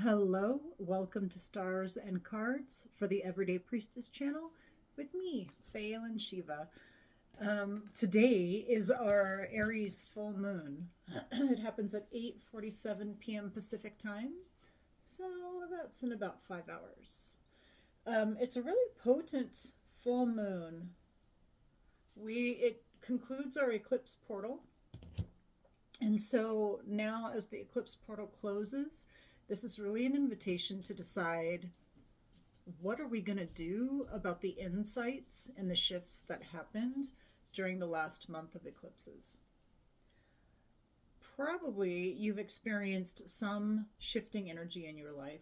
Hello, welcome to Stars and Cards for the Everyday Priestess channel with me, Faelan Shiva. Today is our Aries Full Moon. It happens at 8:47 p.m. Pacific time, so that's in about 5 hours. It's a really potent full moon. It concludes our eclipse portal, and so now as the eclipse portal closes, this is really an invitation to decide what are we going to do about the insights and the shifts that happened during the last month of eclipses. Probably you've experienced some shifting energy in your life.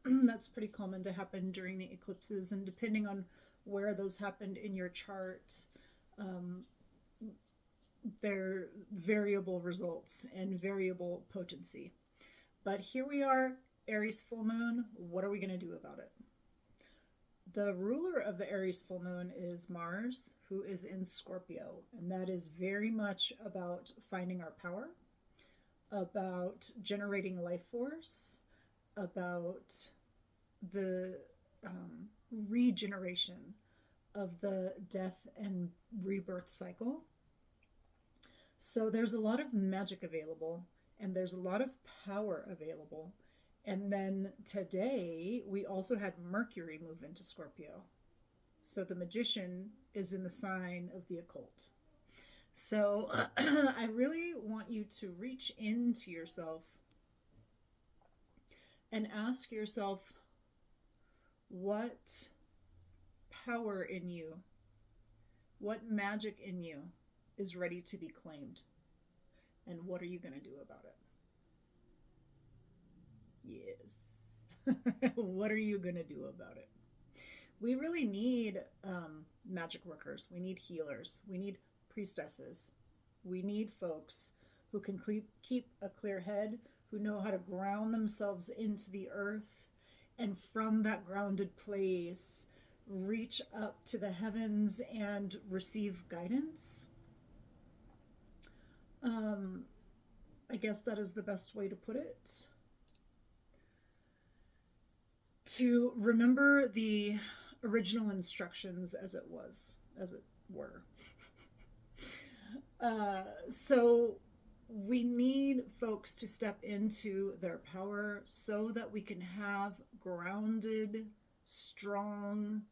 That's pretty common to happen during the eclipses, and depending on where those happened in your chart, they're variable results and variable potency. But here we are, Aries full moon. What are we going to do about it? The ruler of the Aries full moon is Mars, who is in Scorpio. And that is very much about finding our power, about generating life force, about the regeneration of the death and rebirth cycle. So there's a lot of magic available, and there's a lot of power available. And then today we also had Mercury move into Scorpio. So the magician is in the sign of the occult. So I really want you to reach into yourself and ask yourself, what power in you, what magic in you is ready to be claimed? And what are you going to do about it? Yes. What are you going to do about it? We really need magic workers. We need healers. We need priestesses. We need folks who can keep a clear head, who know how to ground themselves into the earth, and from that grounded place, reach up to the heavens and receive guidance. I guess that is the best way to put it. To remember the original instructions as it were. So we need folks to step into their power so that we can have grounded, strong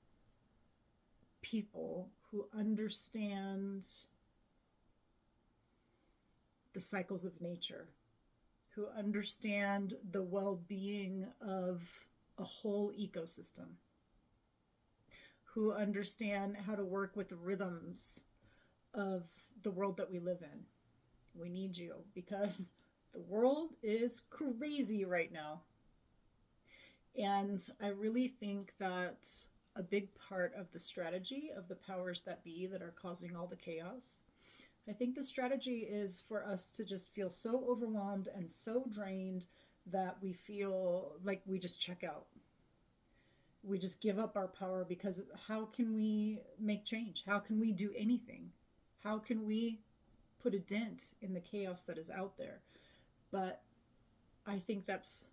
people who understand the cycles of nature, who understand the well-being of a whole ecosystem, who understand how to work with the rhythms of the world that we live in. We need you because the world is crazy right now. And I really think that a big part of the strategy of the powers that be that are causing all the chaos, I think the strategy is for us to just feel so overwhelmed and so drained that we feel like we just check out. We just give up our power, because how can we make change? How can we do anything? How can we put a dent in the chaos that is out there? But I think that's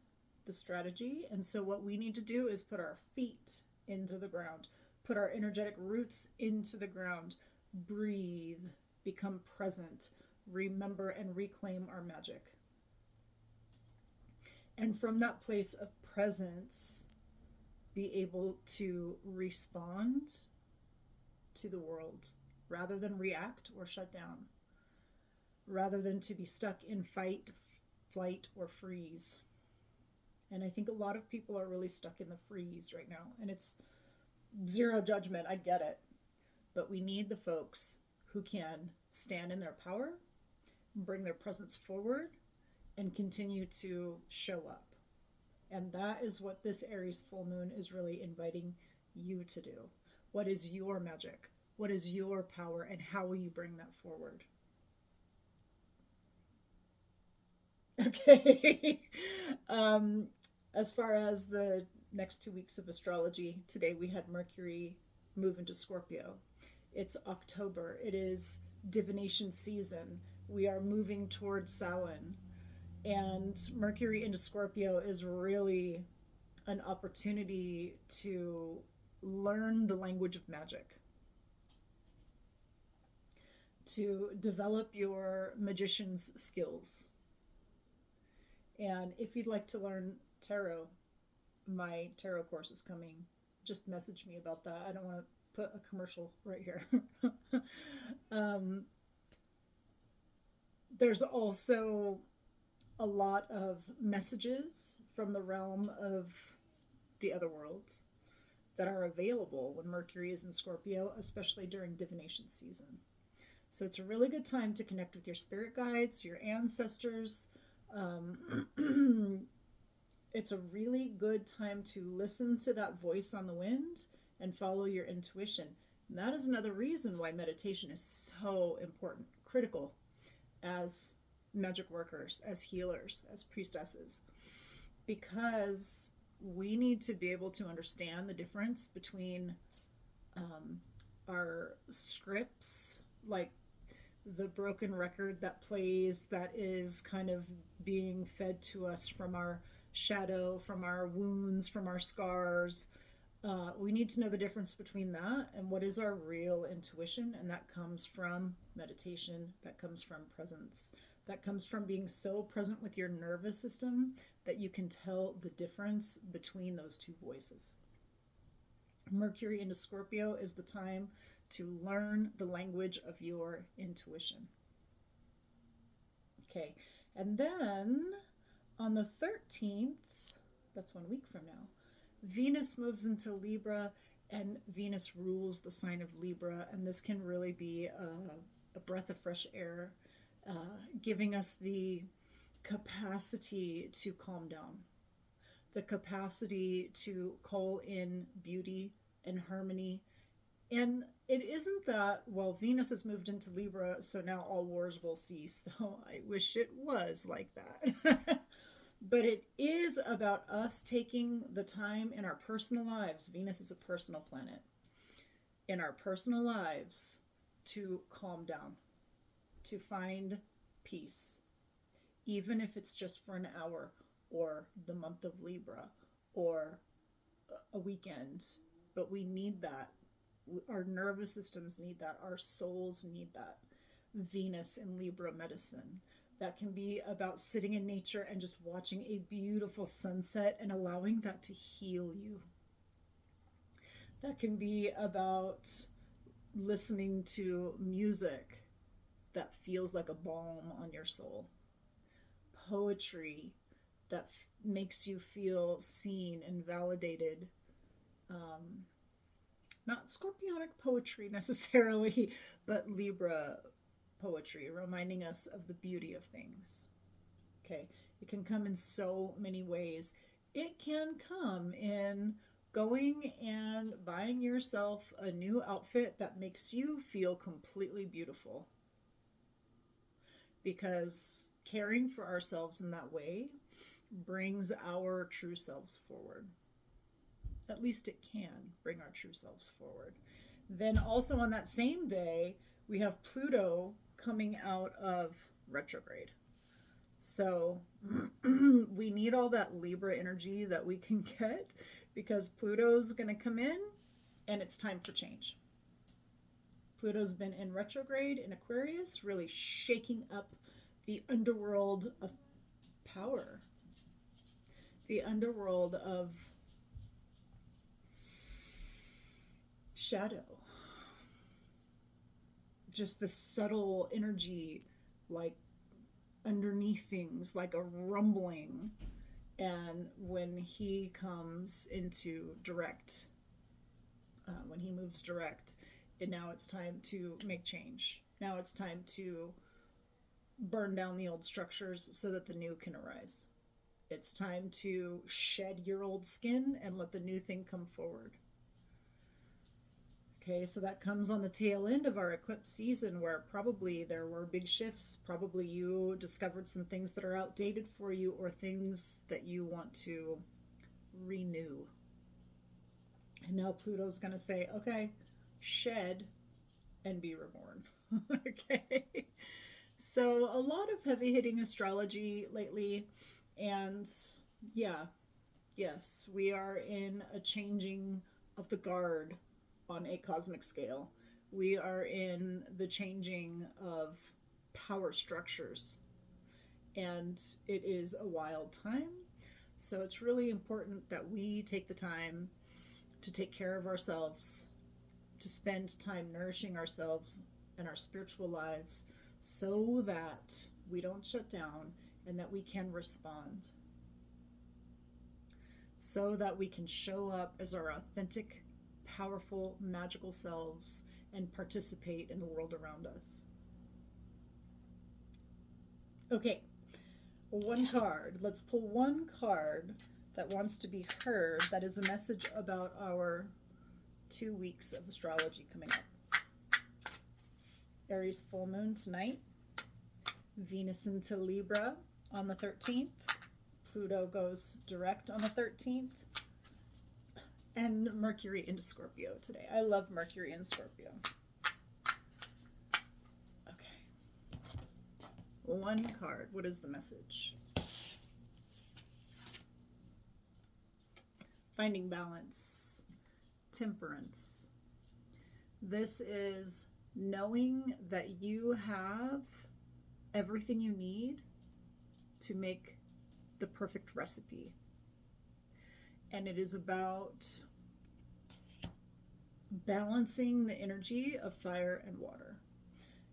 the strategy. And so what we need to do is put our feet into the ground, put our energetic roots into the ground, breathe, become present, remember and reclaim our magic. And from that place of presence, be able to respond to the world rather than react or shut down, rather than to be stuck in fight, flight, or freeze. And I think a lot of people are really stuck in the freeze right now, and it's zero judgment, I get it. But we need the folks who can stand in their power, bring their presence forward, and continue to show up. And that is what this Aries full moon is really inviting you to do. What is your magic? What is your power? And how will you bring that forward? Okay. As far as the next 2 weeks of astrology, today we had Mercury move into Scorpio. It's October. It is divination season. We are moving towards Samhain. And Mercury into Scorpio is really an opportunity to learn the language of magic, to develop your magician's skills. And if you'd like to learn tarot, my tarot course is coming. Just message me about that. I don't want to put a commercial right here. There's also a lot of messages from the realm of the other world that are available when Mercury is in Scorpio, especially during divination season. So it's a really good time to connect with your spirit guides, your ancestors. It's a really good time to listen to that voice on the wind and follow your intuition. And that is another reason why meditation is so important, critical as magic workers, as healers, as priestesses, because we need to be able to understand the difference between our scripts, like the broken record that plays, that is kind of being fed to us from our shadow, from our wounds, from our scars. We need to know the difference between that and what is our real intuition, and that comes from meditation, that comes from presence, that comes from being so present with your nervous system that you can tell the difference between those two voices. Mercury into Scorpio is the time to learn the language of your intuition. Okay, and then on the 13th, that's 1 week from now, Venus moves into Libra, and Venus rules the sign of Libra, and this can really be a breath of fresh air, giving us the capacity to calm down, the capacity to call in beauty and harmony. And it isn't that, well, Venus has moved into Libra, so now all wars will cease, though I wish it was like that. But it is about us taking the time in our personal lives. Venus is a personal planet. In our personal lives, to calm down, to find peace, even if it's just for an hour, or the month of Libra, or a weekend. But we need that. Our nervous systems need that. Our souls need that. Venus in Libra medicine. That can be about sitting in nature and just watching a beautiful sunset and allowing that to heal you. That can be about listening to music that feels like a balm on your soul. Poetry that makes you feel seen and validated. Not scorpionic poetry necessarily, but Libra poetry, reminding us of the beauty of things. Okay, it can come in so many ways. It can come in going and buying yourself a new outfit that makes you feel completely beautiful. Because caring for ourselves in that way brings our true selves forward. At least it can bring our true selves forward. Then also on that same day, we have Pluto coming out of retrograde. So we need all that Libra energy that we can get, because Pluto's going to come in and it's time for change. Pluto's been in retrograde in Aquarius, really shaking up the underworld of power, the underworld of shadow, just the subtle energy, like underneath things, like a rumbling. And when he comes into direct, when he moves direct, and now it's time to make change. Now it's time to burn down the old structures so that the new can arise. It's time to shed your old skin and let the new thing come forward. Okay, so that comes on the tail end of our eclipse season, where probably there were big shifts. Probably you discovered some things that are outdated for you, or things that you want to renew. And now Pluto's going to say, okay, shed and be reborn. Okay. So, a lot of heavy hitting astrology lately. And yeah, yes, we are in a changing of the guard on a cosmic scale. We are in the changing of power structures. And it is a wild time. So, it's really important that we take the time to take care of ourselves, to spend time nourishing ourselves and our spiritual lives so that we don't shut down and that we can respond, so that we can show up as our authentic, powerful, magical selves and participate in the world around us. Okay, one card. Let's pull one card that wants to be heard, that is a message about our 2 weeks of astrology coming up. Aries Full Moon tonight. Venus into Libra on the 13th. Pluto goes direct on the 13th. And Mercury into Scorpio today. I love Mercury in Scorpio. Okay. One card. What is the message? Finding balance. Temperance. This is knowing that you have everything you need to make the perfect recipe. And it is about balancing the energy of fire and water.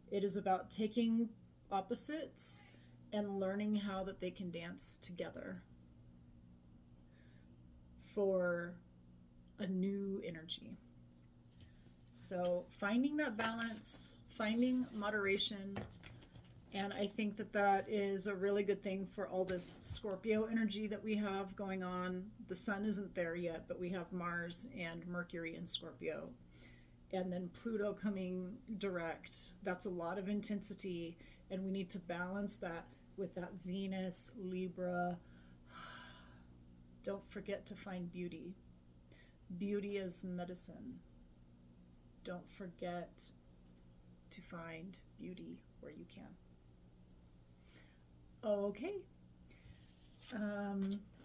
It is about taking opposites and learning how that they can dance together for a new energy. So finding that balance, finding moderation, and I think that that is a really good thing for all this Scorpio energy that we have going on. The sun isn't there yet, but we have Mars and Mercury in Scorpio. And then Pluto coming direct. That's a lot of intensity, and we need to balance that with that Venus, Libra. Don't forget to find beauty. Beauty is medicine. Don't forget to find beauty where you can. Okay.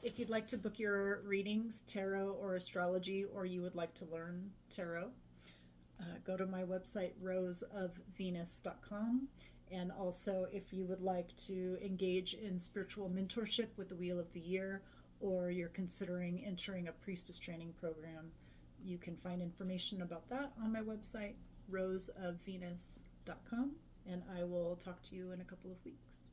If you'd like to book your readings, tarot or astrology, or you would like to learn tarot, go to my website, roseofvenus.com. And also, if you would like to engage in spiritual mentorship with the Wheel of the Year, or you're considering entering a Priestess training program, you can find information about that on my website, roseofvenus.com. And I will talk to you in a couple of weeks.